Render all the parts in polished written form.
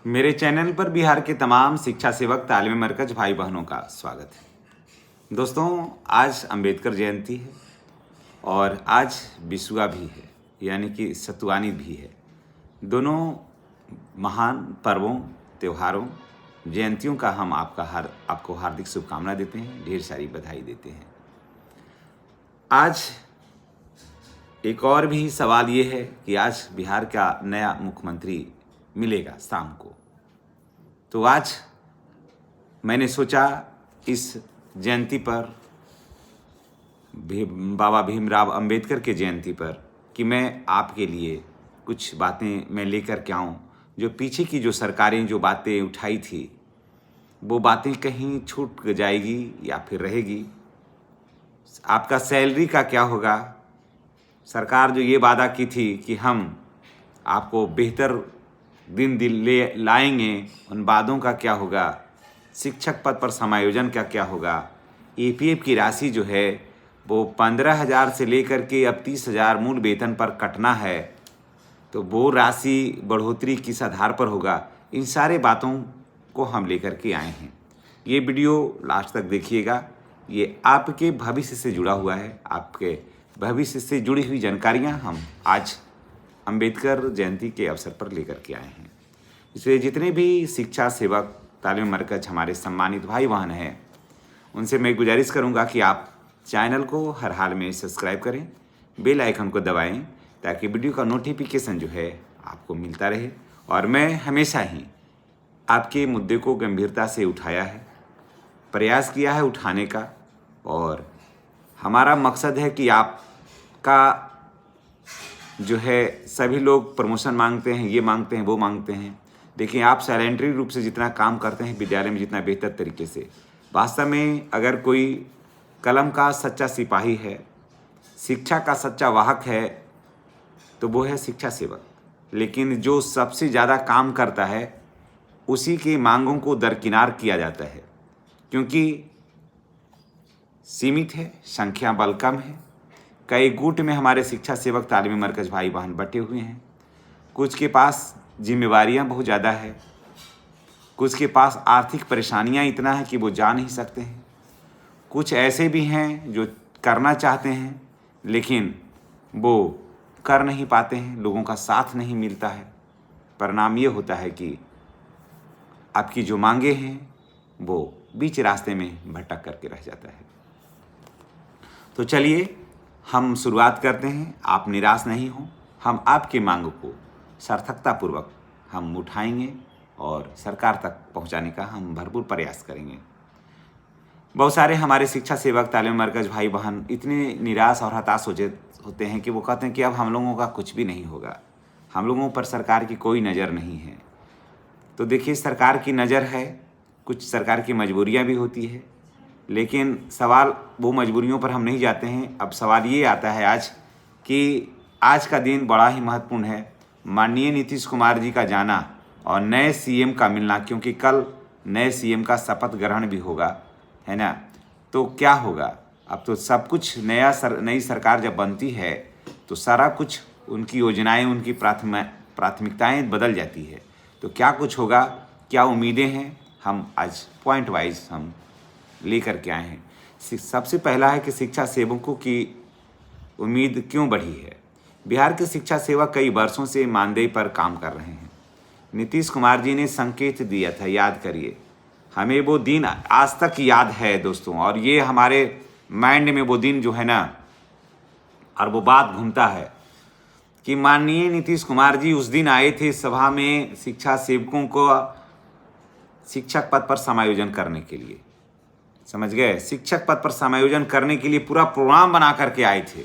मेरे चैनल पर बिहार के तमाम शिक्षा सेवक तालीमी मरकज भाई बहनों का स्वागत है। दोस्तों, आज अंबेडकर जयंती है और आज बिसुआ भी है, यानी कि सतुवानी भी है। दोनों महान पर्वों, त्योहारों, जयंतियों का हम आपको हार्दिक शुभकामना देते हैं, ढेर सारी बधाई देते हैं। आज एक और भी सवाल ये है कि आज बिहार का नया मुख्यमंत्री मिलेगा शाम को। तो आज मैंने सोचा इस जयंती पर, बाबा भीमराव अंबेडकर के जयंती पर, कि मैं आपके लिए कुछ बातें मैं लेकर के आऊँ। जो पीछे की जो सरकारें जो बातें उठाई थी, वो बातें कहीं छूट जाएगी या फिर रहेगी। आपका सैलरी का क्या होगा? सरकार जो ये वादा की थी कि हम आपको बेहतर दिन ले लाएंगे, उन वादों का क्या होगा? शिक्षक पद पर समायोजन का क्या होगा? ईपीएफ की राशि जो है वो 15,000 से लेकर के अब 30,000 मूल वेतन पर कटना है, तो वो राशि बढ़ोतरी किस आधार पर होगा? इन सारे बातों को हम लेकर के आए हैं। ये वीडियो लास्ट तक देखिएगा। ये आपके भविष्य से जुड़ा हुआ है। आपके भविष्य से जुड़ी हुई जानकारियाँ हम आज अंबेडकर जयंती के अवसर पर लेकर के आए हैं। इसलिए जितने भी शिक्षा सेवक, तालीमी मरकज हमारे सम्मानित भाई बहन हैं, उनसे मैं गुजारिश करूंगा कि आप चैनल को हर हाल में सब्सक्राइब करें, बेल आइकन को दबाएं, ताकि वीडियो का नोटिफिकेशन जो है आपको मिलता रहे। और मैं हमेशा ही आपके मुद्दे को गंभीरता से उठाया है, प्रयास किया है उठाने का, और हमारा मकसद है कि आपका जो है, सभी लोग प्रमोशन मांगते हैं, ये मांगते हैं, वो मांगते हैं। देखिए, आप सैलेंटरी रूप से जितना काम करते हैं विद्यालय में, जितना बेहतर तरीके से, वास्तव में अगर कोई कलम का सच्चा सिपाही है, शिक्षा का सच्चा वाहक है, तो वो है शिक्षा सेवक। लेकिन जो सबसे ज़्यादा काम करता है, उसी की मांगों को दरकिनार किया जाता है, क्योंकि सीमित है, संख्या बल कम है। कई गुट में हमारे शिक्षा सेवक, तालीमी मरकज भाई बहन बटे हुए हैं। कुछ के पास जिम्मेवारियां बहुत ज़्यादा है, कुछ के पास आर्थिक परेशानियां इतना है कि वो जा नहीं सकते हैं। कुछ ऐसे भी हैं जो करना चाहते हैं लेकिन वो कर नहीं पाते हैं, लोगों का साथ नहीं मिलता है। परिणाम ये होता है कि आपकी जो मांगे हैं वो बीच रास्ते में भटक करके रह जाता है। तो चलिए हम शुरुआत करते हैं। आप निराश नहीं हो, हम आपकी मांग को सार्थकतापूर्वक हम उठाएंगे और सरकार तक पहुंचाने का हम भरपूर प्रयास करेंगे। बहुत सारे हमारे शिक्षा सेवक, तालीमी मरकज भाई बहन इतने निराश और हताश होते हैं कि वो कहते हैं कि अब हम लोगों का कुछ भी नहीं होगा, हम लोगों पर सरकार की कोई नज़र नहीं है। तो देखिए, सरकार की नज़र है, कुछ सरकार की मजबूरियाँ भी होती है, लेकिन सवाल वो मजबूरियों पर हम नहीं जाते हैं। अब सवाल ये आता है आज कि आज का दिन बड़ा ही महत्वपूर्ण है। माननीय नीतीश कुमार जी का जाना और नए सीएम का मिलना, क्योंकि कल नए सीएम का शपथ ग्रहण भी होगा, है ना। तो क्या होगा? अब तो सब कुछ नई सरकार जब बनती है तो सारा कुछ, उनकी योजनाएं, उनकी प्राथमिकताएं बदल जाती है। तो क्या कुछ होगा, क्या उम्मीदें हैं, हम आज पॉइंट वाइज हम लेकर के आए हैं। सबसे पहला है कि शिक्षा सेवकों की उम्मीद क्यों बढ़ी है। बिहार के शिक्षा सेवक कई वर्षों से मानदेय पर काम कर रहे हैं। नीतीश कुमार जी ने संकेत दिया था, याद करिए, हमें वो दिन आज तक याद है दोस्तों, और ये हमारे माइंड में वो दिन जो है ना, और वो बात घूमता है कि माननीय नीतीश कुमार जी उस दिन आए थे सभा में शिक्षा सेवकों को शिक्षक पद पर समायोजन करने के लिए। समझ गए? शिक्षक पद पर समायोजन करने के लिए पूरा प्रोग्राम बना करके आए थे,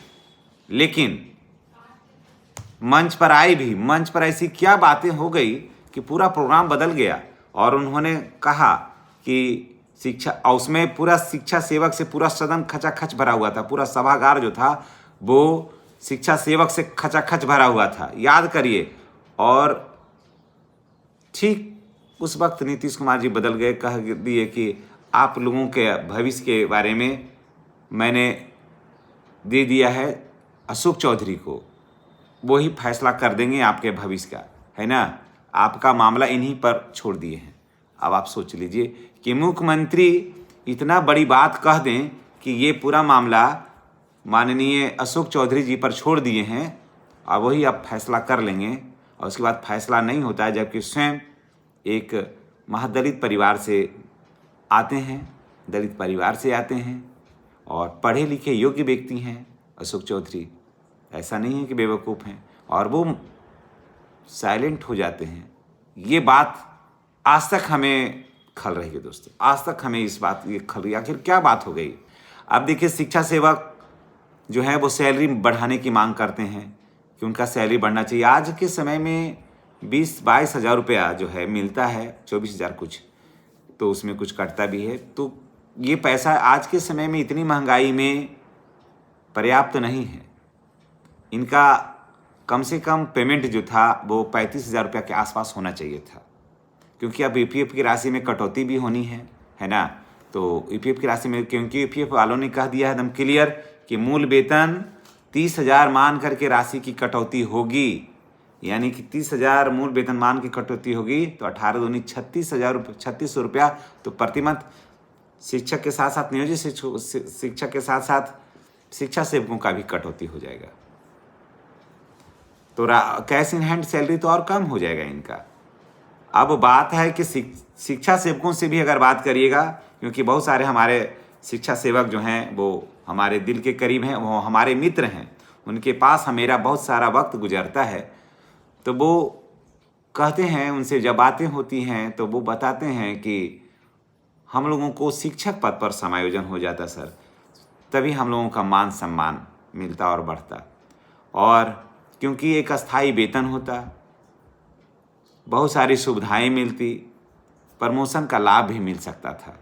लेकिन मंच पर आए भी, मंच पर ऐसी क्या बातें हो गई कि पूरा प्रोग्राम बदल गया। और उन्होंने कहा कि शिक्षा, और उसमें पूरा शिक्षा सेवक से पूरा सदन खचाखच भरा हुआ था, पूरा सभागार जो था वो शिक्षा सेवक से खचाखच भरा हुआ था, याद करिए। और ठीक उस वक्त नीतीश कुमार जी बदल गए, कह दिए कि आप लोगों के भविष्य के बारे में मैंने दे दिया है अशोक चौधरी को, वो ही फैसला कर देंगे आपके भविष्य का, है ना। आपका मामला इन्हीं पर छोड़ दिए हैं। अब आप सोच लीजिए कि मुख्यमंत्री इतना बड़ी बात कह दें कि ये पूरा मामला माननीय अशोक चौधरी जी पर छोड़ दिए हैं और वही अब फैसला कर लेंगे, और उसके बाद फैसला नहीं होता है, जबकि स्वयं एक महादलित परिवार से आते हैं, दलित परिवार से आते हैं और पढ़े लिखे योग्य व्यक्ति हैं अशोक चौधरी। ऐसा नहीं है कि बेवकूफ़ हैं, और वो साइलेंट हो जाते हैं। ये बात आज तक हमें खल रही है दोस्तों, आज तक हमें इस बात ये खल रही है, आखिर क्या बात हो गई। अब देखिए, शिक्षा सेवक जो है वो सैलरी बढ़ाने की मांग करते हैं कि उनका सैलरी बढ़ना चाहिए। आज के समय में 20-22 हज़ार रुपया जो है मिलता है, 24,000 कुछ, तो उसमें कुछ कटता भी है। तो ये पैसा आज के समय में इतनी महंगाई में पर्याप्त नहीं है। इनका कम से कम पेमेंट जो था वो 35,000 रुपया के आसपास होना चाहिए था, क्योंकि अब ईपीएफ की राशि में कटौती भी होनी है ना। तो ईपीएफ की राशि में, क्योंकि ईपीएफ वालों ने कह दिया है एकदम क्लियर कि मूल वेतन 30,000 मान करके राशि की कटौती होगी, यानी कि 30,000 मूल वेतन मान की कटौती होगी, तो 18 दूनी 36,000 रुपया तो प्रतिमाह शिक्षक के साथ साथ नियोजित शिक्षक के साथ साथ शिक्षा सेवकों का भी कटौती हो जाएगा। तो कैश इन हैंड सैलरी तो और कम हो जाएगा इनका। अब बात है कि शिक्षा सेवकों से भी अगर बात करिएगा, क्योंकि बहुत सारे हमारे शिक्षा सेवक जो हैं वो हमारे दिल के करीब हैं, वो हमारे मित्र हैं, उनके पास मेरा बहुत सारा वक्त गुजरता है, तो वो कहते हैं, उनसे जब बातें होती हैं तो वो बताते हैं कि हम लोगों को शिक्षक पद पर समायोजन हो जाता सर, तभी हम लोगों का मान सम्मान मिलता और बढ़ता, और क्योंकि एक अस्थाई वेतन होता, बहुत सारी सुविधाएं मिलती, प्रमोशन का लाभ भी मिल सकता था।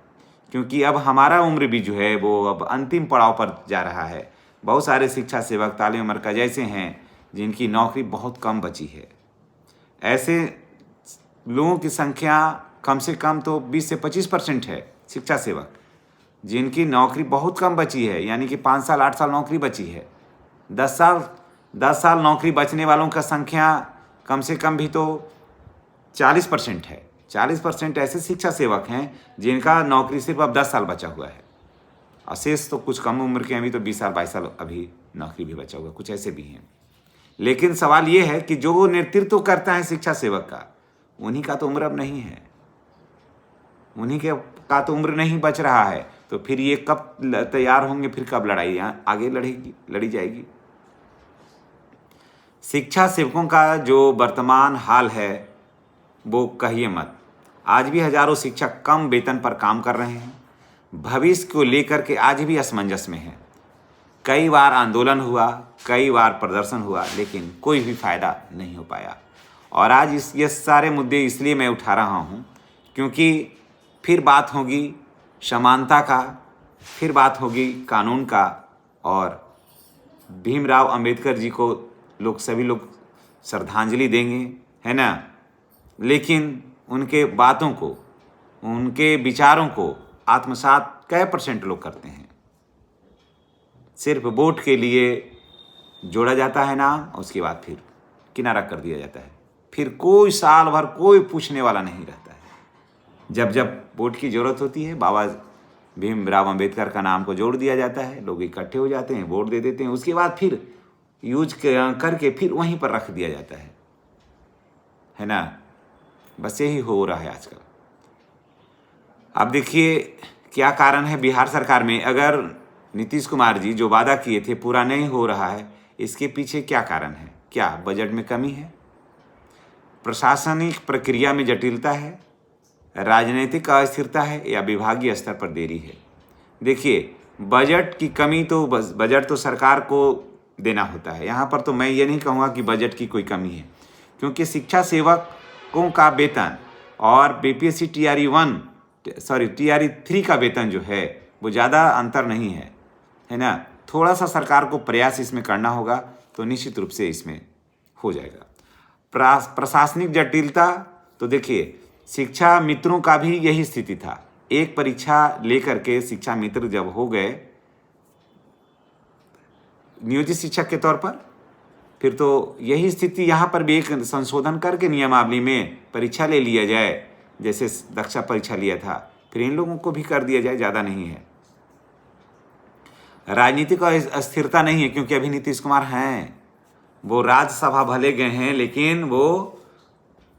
क्योंकि अब हमारा उम्र भी जो है वो अब अंतिम पड़ाव पर जा रहा है। बहुत सारे शिक्षा सेवक तालीम मरकज़ ऐसे हैं जिनकी नौकरी बहुत कम बची है। ऐसे लोगों की संख्या कम से कम तो 20 से 25% है शिक्षा सेवक जिनकी नौकरी बहुत कम बची है, यानी कि 5 साल 8 साल नौकरी बची है। 10 साल नौकरी बचने वालों का संख्या कम से कम भी तो 40% है। 40% ऐसे शिक्षा सेवक हैं जिनका नौकरी सिर्फ अब 10 साल बचा हुआ है, और शेष तो कुछ कम उम्र के अभी तो 20 साल 22 साल अभी नौकरी भी बचा हुआ, कुछ ऐसे भी हैं। लेकिन सवाल ये है कि जो नेतृत्व करता है शिक्षा सेवक का, उन्हीं का तो उम्र अब नहीं है, उन्हीं का तो उम्र नहीं बच रहा है। तो फिर ये कब तैयार होंगे, फिर कब लड़ाई आगे लड़ी जाएगी। शिक्षा सेवकों का जो वर्तमान हाल है वो कहिए मत। आज भी हजारों शिक्षक कम वेतन पर काम कर रहे हैं, भविष्य को लेकर के आज भी असमंजस में हैं। कई बार आंदोलन हुआ, कई बार प्रदर्शन हुआ, लेकिन कोई भी फायदा नहीं हो पाया। और आज ये सारे मुद्दे इसलिए मैं उठा रहा हूँ क्योंकि फिर बात होगी समानता का, फिर बात होगी कानून का, और भीमराव अंबेडकर जी को सभी लोग श्रद्धांजलि देंगे, है ना। लेकिन उनके बातों को, उनके विचारों को आत्मसात कै % लोग करते हैं। सिर्फ वोट के लिए जोड़ा जाता है नाम, उसके बाद फिर किनारा कर दिया जाता है। फिर कोई साल भर कोई पूछने वाला नहीं रहता है। जब जब वोट की ज़रूरत होती है, बाबा भीमराव अंबेडकर का नाम को जोड़ दिया जाता है, लोग इकट्ठे हो जाते हैं, वोट दे देते हैं, उसके बाद फिर यूज करके फिर वहीं पर रख दिया जाता है ना। बस यही हो रहा है आजकल। अब देखिए क्या कारण है बिहार सरकार में, अगर नीतीश कुमार जी जो वादा किए थे पूरा नहीं हो रहा है, इसके पीछे क्या कारण है? क्या बजट में कमी है, प्रशासनिक प्रक्रिया में जटिलता है, राजनीतिक अस्थिरता है, या विभागीय स्तर पर देरी है? देखिए, बजट की कमी तो बजट तो सरकार को देना होता है। यहाँ पर तो मैं ये नहीं कहूँगा कि बजट की कोई कमी है, क्योंकि शिक्षा सेवकों का वेतन और बीपीएससी TRE 3 का वेतन जो है वो ज़्यादा अंतर नहीं है ना। थोड़ा सा सरकार को प्रयास इसमें करना होगा तो निश्चित रूप से इसमें हो जाएगा। प्रशासनिक जटिलता, तो देखिए शिक्षा मित्रों का भी यही स्थिति था। एक परीक्षा लेकर के शिक्षा मित्र जब हो गए नियोजित शिक्षक के तौर पर, फिर तो यही स्थिति यहाँ पर भी एक संशोधन करके नियमावली में परीक्षा ले लिया जाए, जैसे दक्षा परीक्षा लिया था, फिर इन लोगों को भी कर दिया जाए, ज़्यादा नहीं है। राजनीतिक अस्थिरता नहीं है, क्योंकि अभी नीतीश कुमार हैं, वो राज्यसभा भले गए हैं, लेकिन वो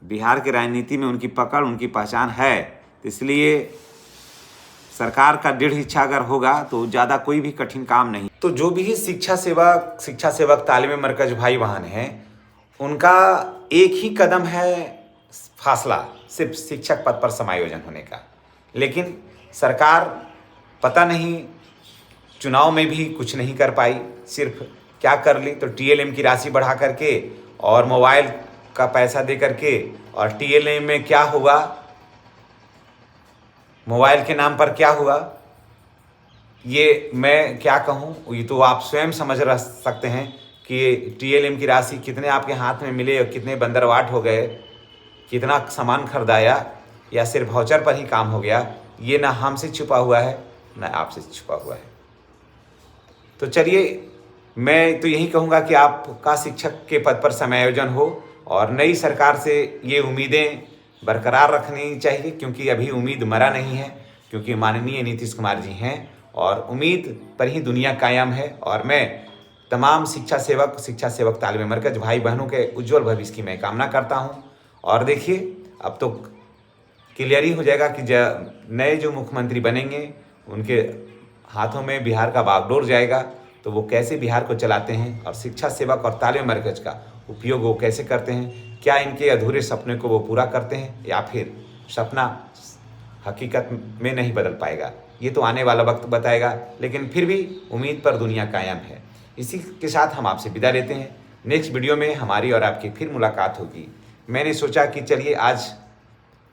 बिहार की राजनीति में उनकी पकड़, उनकी पहचान है। इसलिए सरकार का दृढ़ इच्छा अगर होगा तो ज़्यादा कोई भी कठिन काम नहीं। तो जो भी शिक्षा सेवक तालीमी मरकज भाई बहन हैं, उनका एक ही कदम है फासला, सिर्फ शिक्षक पद पर समायोजन होने का। लेकिन सरकार पता नहीं चुनाव में भी कुछ नहीं कर पाई, सिर्फ क्या कर ली तो TLM की राशि बढ़ा करके और मोबाइल का पैसा दे करके, और TLM में क्या हुआ, मोबाइल के नाम पर क्या हुआ, ये मैं क्या कहूँ, ये तो आप स्वयं समझ सकते हैं कि TLM की राशि कितने आपके हाथ में मिले और कितने बंदरवाट हो गए, कितना सामान खरीदाया, या सिर्फ वाउचर पर ही काम हो गया। ये ना हमसे छुपा हुआ है ना आपसे छुपा हुआ है। तो चलिए, मैं तो यही कहूँगा कि आपका शिक्षक के पद पर समायोजन हो, और नई सरकार से ये उम्मीदें बरकरार रखनी चाहिए, क्योंकि अभी उम्मीद मरा नहीं है, क्योंकि माननीय नीतीश कुमार जी हैं और उम्मीद पर ही दुनिया कायम है। और मैं तमाम शिक्षा सेवक तालीमी मरकज भाई बहनों के उज्जवल भविष्य की मैं कामना करता हूँ। और देखिए, अब तो क्लियर ही हो जाएगा कि नए जो मुख्यमंत्री बनेंगे, उनके हाथों में बिहार का बागडोर जाएगा, तो वो कैसे बिहार को चलाते हैं और शिक्षा सेवक और तालीमी मरकज का उपयोग वो कैसे करते हैं, क्या इनके अधूरे सपने को वो पूरा करते हैं, या फिर सपना हकीकत में नहीं बदल पाएगा, ये तो आने वाला वक्त बताएगा। लेकिन फिर भी उम्मीद पर दुनिया कायम है। इसी के साथ हम आपसे विदा लेते हैं। नेक्स्ट वीडियो में हमारी और आपकी फिर मुलाकात होगी। मैंने सोचा कि चलिए, आज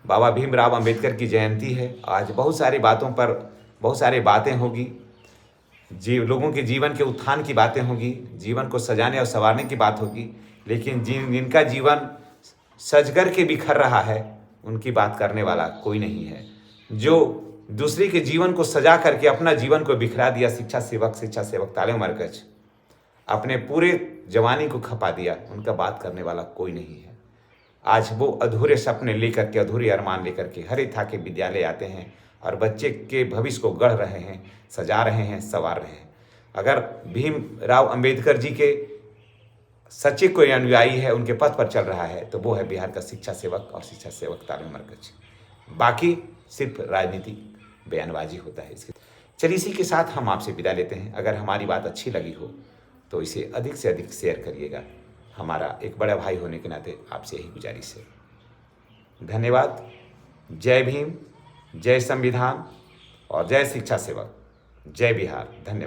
बाबा भीमराव अंबेडकर की जयंती है, आज बहुत सारी बातों पर बहुत सारी बातें होगी, लोगों के जीवन के उत्थान की बातें होगी, जीवन को सजाने और संवारने की बात होगी। लेकिन जिनका जीवन सज कर के बिखर रहा है, उनकी बात करने वाला कोई नहीं है। जो दूसरे के जीवन को सजा करके अपना जीवन को बिखरा दिया, शिक्षा सेवक तालीमी मरकज अपने पूरे जवानी को खपा दिया, उनका बात करने वाला कोई नहीं है। आज वो अधूरे सपने लेकर के, अधूरे अरमान लेकर के हरे थाके विद्यालय आते हैं और बच्चे के भविष्य को गढ़ रहे हैं, सजा रहे हैं, संवार रहे हैं। अगर भीमराव अंबेडकर जी के सच्चे कोई अनुयायी है, उनके पथ पर चल रहा है, तो वो है बिहार का शिक्षा सेवक और शिक्षा सेवक तालीमी मरकज। बाकी सिर्फ राजनीतिक बयानबाजी होता है इसके। चलिए, इसी के साथ हम आपसे विदा लेते हैं। अगर हमारी बात अच्छी लगी हो तो इसे अधिक से अधिक शेयर करिएगा। हमारा एक बड़ा भाई होने के नाते आपसे यही गुजारिश है। धन्यवाद। जय भीम, जय संविधान और जय शिक्षा सेवक, जय बिहार। धन्यवाद।